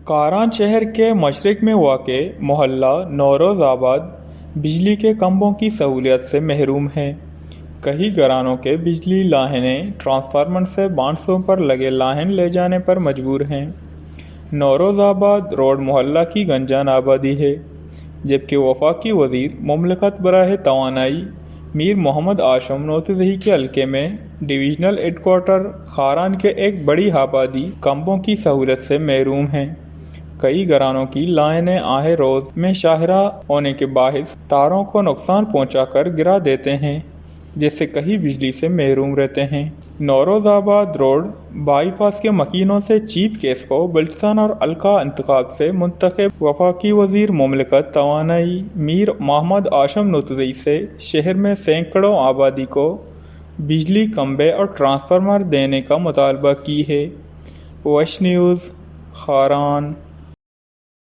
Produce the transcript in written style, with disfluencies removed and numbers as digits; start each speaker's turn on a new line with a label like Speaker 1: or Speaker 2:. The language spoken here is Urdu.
Speaker 1: کاران شہر کے مشرق میں واقع محلہ نوروز آباد بجلی کے کھمبوں کی سہولیت سے محروم ہے۔ کئی گھرانوں کے بجلی لاہنیں ٹرانسفارمر سے بانسوں پر لگے لاہن لے جانے پر مجبور ہیں۔ نوروز آباد روڈ محلہ کی گنجان آبادی ہے، جبکہ وفاقی وزیر مملکت برائے توانائی میر محمد آشم نوتزئی کے حلقے میں ڈویژنل ہیڈ کوارٹر خاران کے ایک بڑی آبادی کھمبوں کی سہولت سے محروم ہیں۔ کئی گھرانوں کی لائنیں آہ روز میں شاہراہ ہونے کے باعث تاروں کو نقصان پہنچا کر گرا دیتے ہیں، جس سے کئی بجلی سے محروم رہتے ہیں۔ نوروز آباد روڈ بائی پاس کے مکینوں سے چیف کیس کو بلوچستان اور حلقہ انتخاب سے منتخب وفاقی وزیر مملکت توانائی میر محمد آشم نوتزئی سے شہر میں سینکڑوں آبادی کو بجلی کھمبے اور ٹرانسفارمر دینے کا مطالبہ کی ہے۔ وش نیوز، خاران۔